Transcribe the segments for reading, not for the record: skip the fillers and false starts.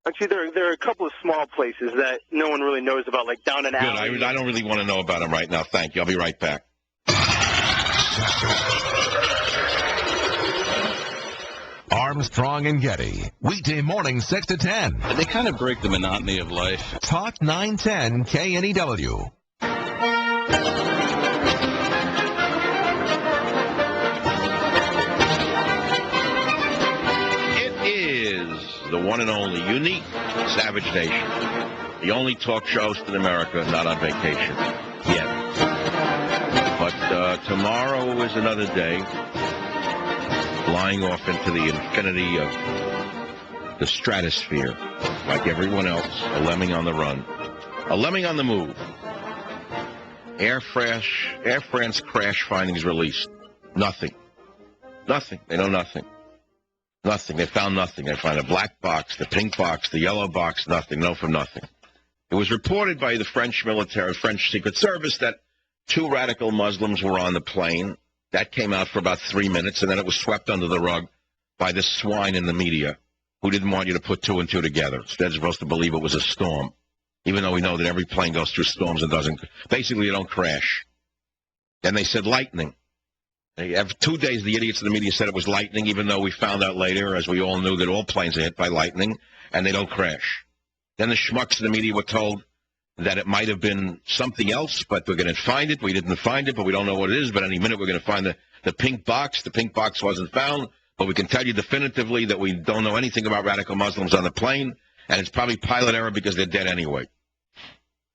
Actually, there are a couple of small places that no one really knows about, like down in alley. Good. I don't really want to know about them right now. Thank you. I'll be right back. Armstrong and Getty, weekday morning 6 to 10. They kind of break the monotony of life. Talk 910 KNEW. The one and only, unique Savage Nation. The only talk show host in America not on vacation yet. But tomorrow is another day, flying off into the infinity of the stratosphere, like everyone else, a lemming on the run, a lemming on the move. Air France crash findings released. Nothing. They know nothing. Nothing. They found nothing. They found a black box, the pink box, the yellow box, nothing. No from nothing. It was reported by the French military, French Secret Service, that 2 radical Muslims were on the plane. That came out for about 3 minutes, and then it was swept under the rug by this swine in the media who didn't want you to put 2 and 2 together. Instead, you're supposed to believe it was a storm, even though we know that every plane goes through storms and doesn't. Basically, you don't crash. Then they said lightning. They have 2 days, the idiots in the media said it was lightning, even though we found out later, as we all knew, that all planes are hit by lightning, and they don't crash. Then the schmucks in the media were told that it might have been something else, but we're going to find it. We didn't find it, but we don't know what it is. But any minute we're going to find the pink box. The pink box wasn't found, but we can tell you definitively that we don't know anything about radical Muslims on the plane, and it's probably pilot error because they're dead anyway.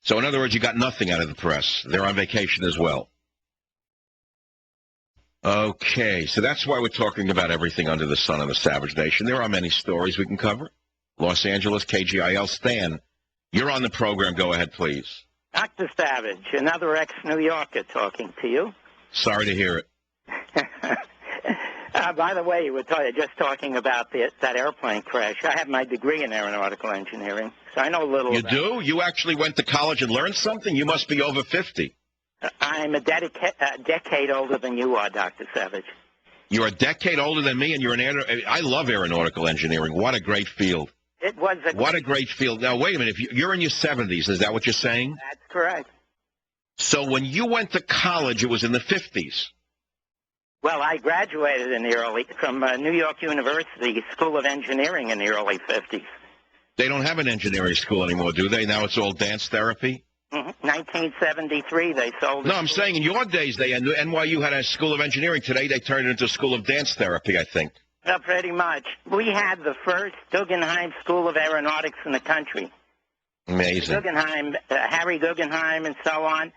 So in other words, you got nothing out of the press. They're on vacation as well. Okay, so that's why we're talking about everything under the sun of the Savage Nation. There are many stories we can cover. Los Angeles, KGIL, Stan, you're on the program. Go ahead, please. Dr. Savage, another ex-New Yorker talking to you. Sorry to hear it. By the way, you were just talking about that airplane crash. I have my degree in aeronautical engineering, so I know a little about it. You do? You actually went to college and learned something? You must be over 50. I'm a decade older than you are, Dr. Savage. You're a decade older than me, and you're I love aeronautical engineering. What a great field. What a great field. Now, wait a minute. If you're in your 70s, is that what you're saying? That's correct. So when you went to college, it was in the 50s. Well, I graduated from New York University School of Engineering in the early 50s. They don't have an engineering school anymore, do they? Now it's all dance therapy? 1973, they sold it. No, I'm saying in your days, NYU had a School of Engineering. Today, they turned it into a School of Dance Therapy, I think. Well, pretty much. We had the first Guggenheim School of Aeronautics in the country. Amazing. Guggenheim, Harry Guggenheim, and so on.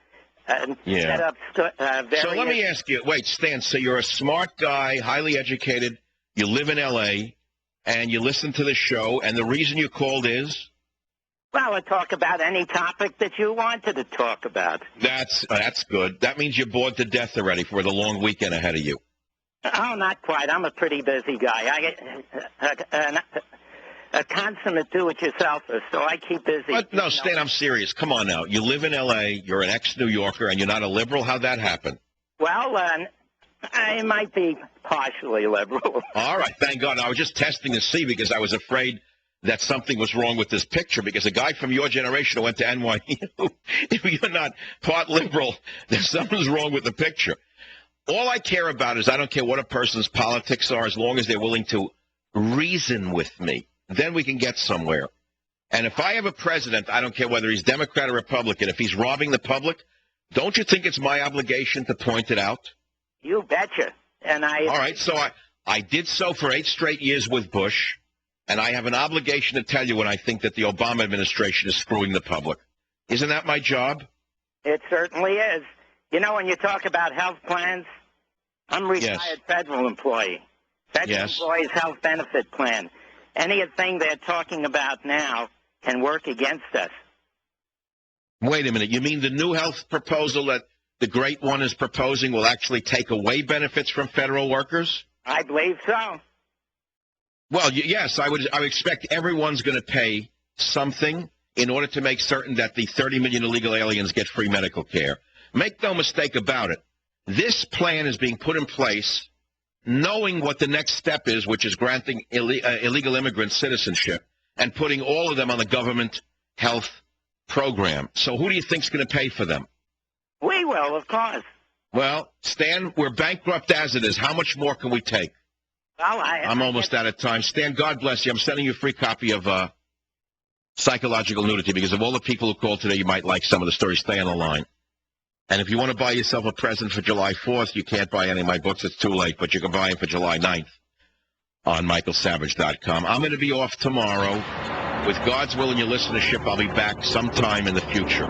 Set up various... So let me ask you, wait, Stan, so you're a smart guy, highly educated, you live in L.A., and you listen to the show, and the reason you called is? Well, I'll talk about any topic that you wanted to talk about. That's good. That means you're bored to death already for the long weekend ahead of you. Oh, not quite. I'm a pretty busy guy. A consummate do-it-yourselfer, so I keep busy. But, no, Stan, I'm serious. Come on now. You live in L.A., you're an ex-New Yorker, and you're not a liberal? How'd that happen? Well, I might be partially liberal. All right, thank God. I was just testing to see because I was afraid that something was wrong with this picture, because a guy from your generation who went to NYU, if you're not part liberal, then something's wrong with the picture. All I care about is I don't care what a person's politics are, as long as they're willing to reason with me. Then we can get somewhere. And if I have a president, I don't care whether he's Democrat or Republican, if he's robbing the public, don't you think it's my obligation to point it out? You betcha. And all right, so I did so for 8 straight years with Bush. And I have an obligation to tell you when I think that the Obama administration is screwing the public. Isn't that my job? It certainly is. You know, when you talk about health plans, I'm a retired federal employee. Federal employees' health benefit plan. Anything they're talking about now can work against us. Wait a minute. You mean the new health proposal that the Great One is proposing will actually take away benefits from federal workers? I believe so. Well, yes, I would expect everyone's going to pay something in order to make certain that the 30 million illegal aliens get free medical care. Make no mistake about it. This plan is being put in place knowing what the next step is, which is granting illegal immigrants citizenship. and putting all of them on the government health program. So who do you think's going to pay for them? We will, of course. Well, Stan, we're bankrupt as it is. How much more can we take? Well, I'm almost out of time. Stan, God bless you. I'm sending you a free copy of Psychological Nudity, because of all the people who called today, you might like some of the stories. Stay on the line. And if you want to buy yourself a present for July 4th, you can't buy any of my books. It's too late, but you can buy them for July 9th on michaelsavage.com. I'm going to be off tomorrow. With God's will and your listenership, I'll be back sometime in the future.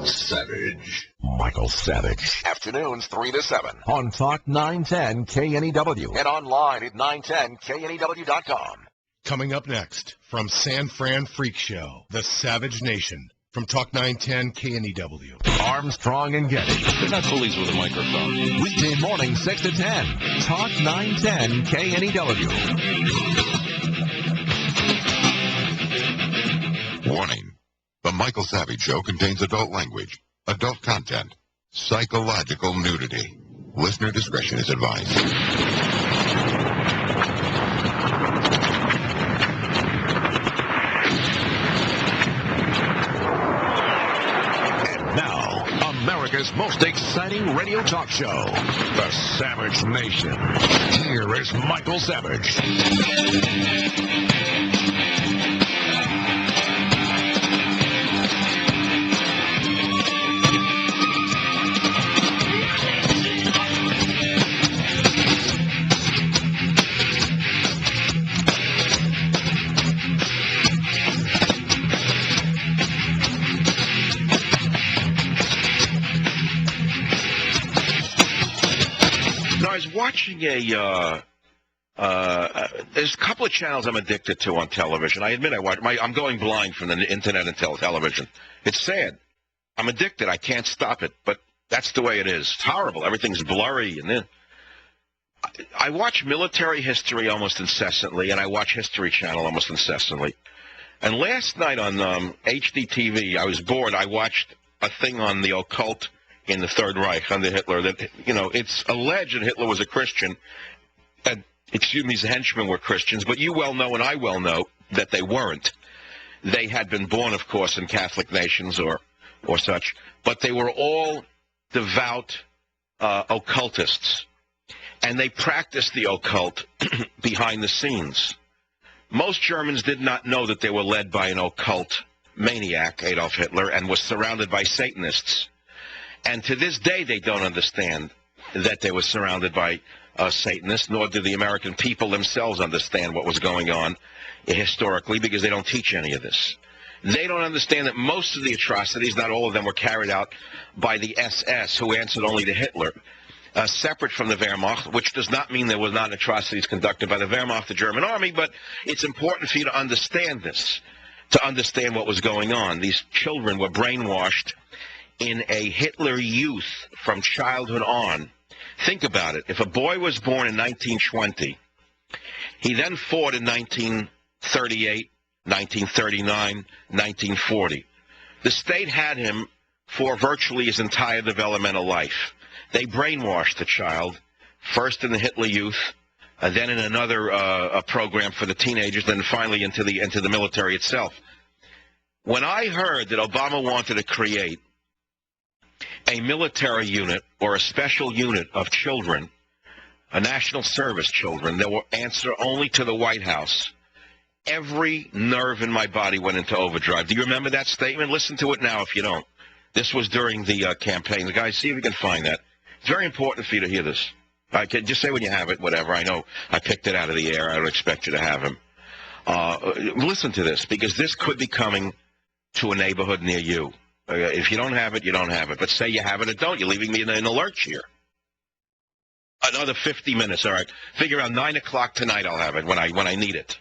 Savage. Michael Savage. Afternoons 3 to 7 on Talk 910 KNEW and online at 910KNEW.com. Coming up next, from San Fran Freak Show, The Savage Nation, from Talk 910 KNEW. Armstrong and Getty. They're not bullies with a microphone. Weekday morning 6 to 10. Talk 910 KNEW. Warning. The Michael Savage Show contains adult language, adult content, psychological nudity. Listener discretion is advised. And now, America's most exciting radio talk show, The Savage Nation. Here is Michael Savage. I was watching there's a couple of channels I'm addicted to on television. I admit I'm going blind from the internet and television. It's sad. I'm addicted. I can't stop it, but that's the way it is. It's horrible. Everything's blurry. And then I watch military history almost incessantly, and I watch History Channel almost incessantly. And last night on HDTV, I was bored. I watched a thing on the occult in the Third Reich under Hitler. That, you know, it's alleged that Hitler was a Christian. His henchmen were Christians, but you well know and I well know that they weren't. They had been born, of course, in Catholic nations or such, but they were all devout occultists, and they practiced the occult behind the scenes. Most Germans did not know that they were led by an occult maniac, Adolf Hitler, and was surrounded by Satanists. And to this day, they don't understand that they were surrounded by Satanists, nor do the American people themselves understand what was going on historically, because they don't teach any of this. They don't understand that most of the atrocities, not all of them, were carried out by the SS, who answered only to Hitler, separate from the Wehrmacht, which does not mean there were not atrocities conducted by the Wehrmacht, the German army, but it's important for you to understand this, to understand what was going on. These children were brainwashed in a Hitler youth from childhood on. Think about it. If a boy was born in 1920, he then fought in 1938, 1939, 1940. The state had him for virtually his entire developmental life. They brainwashed the child, first in the Hitler Youth, then in another program for the teenagers, then finally into the military itself. When I heard that Obama wanted to create a military unit or a special unit of children, a national service children, that will answer only to the White House, every nerve in my body went into overdrive. Do you remember that statement? Listen to it now if you don't. This was during the campaign. The guys, see if you can find that. It's very important for you to hear this. I can just say when you have it, whatever. I know I picked it out of the air. I don't expect you to have him. Listen to this, because this could be coming to a neighborhood near you. If you don't have it, you don't have it. But say you have it or don't. You're leaving me in a lurch here. Another 50 minutes. All right. Figure out 9 o'clock tonight I'll have it when I need it,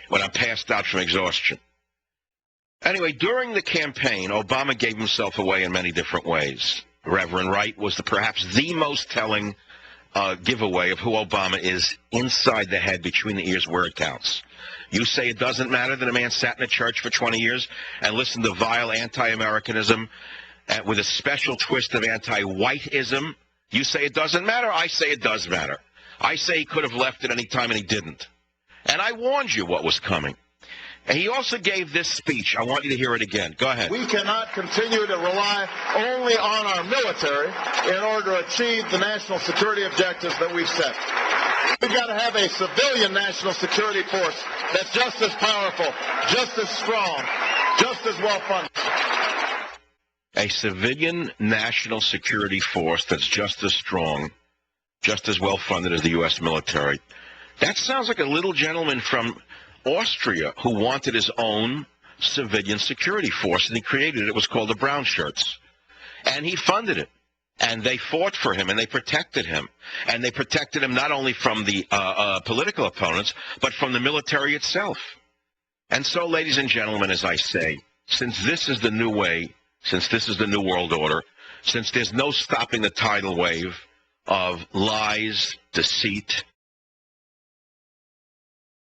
when I'm passed out from exhaustion. Anyway, during the campaign, Obama gave himself away in many different ways. Reverend Wright was perhaps the most telling giveaway of who Obama is inside the head, between the ears, where it counts. You say it doesn't matter that a man sat in a church for 20 years and listened to vile anti-Americanism with a special twist of anti-whiteism. You say it doesn't matter. I say it does matter. I say he could have left at any time, and he didn't. And I warned you what was coming. And he also gave this speech. I want you to hear it again. Go ahead. We cannot continue to rely only on our military in order to achieve the national security objectives that we've set. We've got to have a civilian national security force that's just as powerful, just as strong, just as well-funded. A civilian national security force that's just as strong, just as well-funded as the U.S. military. That sounds like a little gentleman from Austria who wanted his own civilian security force, and he created it. It was called the Brown Shirts. And he funded it. And they fought for him, and they protected him. And they protected him not only from the political opponents, but from the military itself. And so, ladies and gentlemen, as I say, since this is the new way, since this is the New World Order, since there's no stopping the tidal wave of lies, deceit,